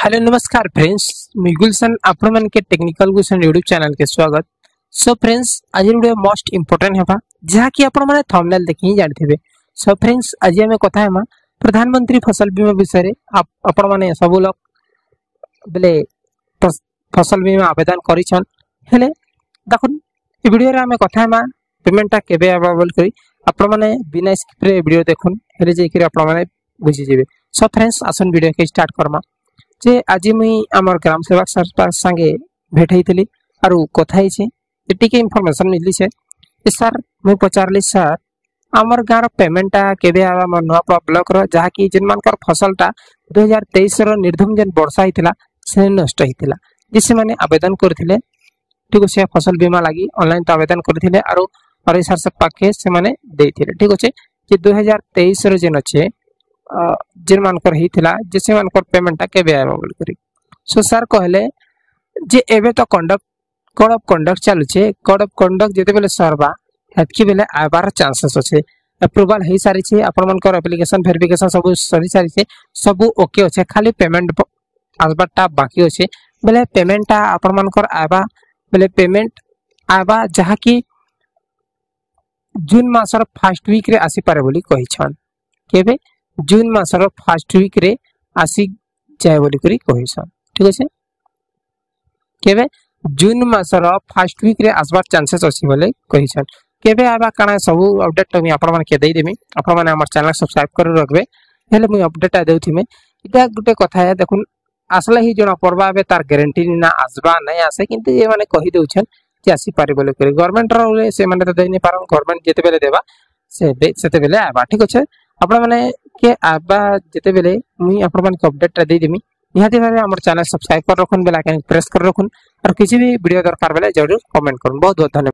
Hello नमस्कार friends मुझे गुलशन आपण मन के टेक्निकल गुलशन यूट्यूब चैनल के स्वागत। सो फ्रेंड्स आज वीडियो मोस्ट इंपोर्टेंट है जहाँ कि आपण माने थंबनेल देखि ही जानथिबे। सो फ्रेंड्स आज हम कथा हेमा प्रधानमंत्री फसल बीमा विषय रे आपण माने सब लोग बेले फसल बीमा आवेदन करिछन हेले देखुन ए वीडियो रे हम कथा हेमा पेमेंटटा केबे अवेलेबल करी आपण माने बिना स्किप रे वीडियो देखुन हेले जे कि आपण माने बुझी जेबे। सो फ्रेंड्स आसन वीडियो के स्टार्ट करमा जे आज मुई आमर ग्राम सेवक सर संगे भेट होइतली आरु कथा हिचे टिके इन्फॉर्मेशन मिलली से सर मुई पचारली सर आमर गार पेमेंटा केबे आवा मोर नवा ब्लॉक रो जहा कि जिन मानकर फसलटा 2023 रो निर्धुम जन वर्षा हितला से नष्ट हितला जिसे माने आवेदन करथिले ठीक से फसल बीमा लागि ऑनलाइन तो आवेदन करथिले आरु सर से पाके से माने देथिले ठीक अछि जे 2023 रो जन अछि जिन मानकर हितला जिसे मानकर पेमेंटा केबे अवेलेबल करी। सो सर कहले जे एबे तो कोड ऑफ कंडक्ट चालू छे कोड ऑफ कंडक्ट जेते बेले सरबा हेतकी बेले आबार चांसेस अछि अप्रूवल हे सारी छे आपण मानकर एप्लीकेशन वेरिफिकेशन सब सरी सारी छे सब ओके अछि खाली पेमेंट आलबटा बाकी अछि बेले पेमेंटा आपण मानकर आबा बेले पेमेंट आबा जहा कि जून मासर फर्स्ट वीक रे आसी पारे बोली कहि छन केबे जून मासर फर्स्ट वीक रे आसी जाय बोली करी कहिसन ठीक अछि केबे जून मासर फर्स्ट वीक रे आसबार चांसेस अछि बोले कहिसन केबे आबा काना सब अपडेट मी आपण मन के देई देमी आपण मन हमर चैनल सब्सक्राइब कर रखबे हेले मुई अपडेट आ देउथि में इटा गुटे कथा है देखुन आसला ही जणा परबा बे तार गारंटी ना आसबा नै आसे किंतु ए माने कहि देउछन जे आसी पारे बोले करी गवर्नमेंट रो से माने त देनी पारन गवर्नमेंट जेते बेले देबा सेते बेले आबा ठीक अछि आपण माने के आबा जेते बेले मुई आपण मन के अपडेट दे देमी निहाती भाबे हमर चैनल सब्सक्राइब कर रखुन बेल आइकन प्रेस कर रखुन और किसी भी वीडियो दरकार बेले जरूर कमेंट करन बहुत बहुत धन्यवाद।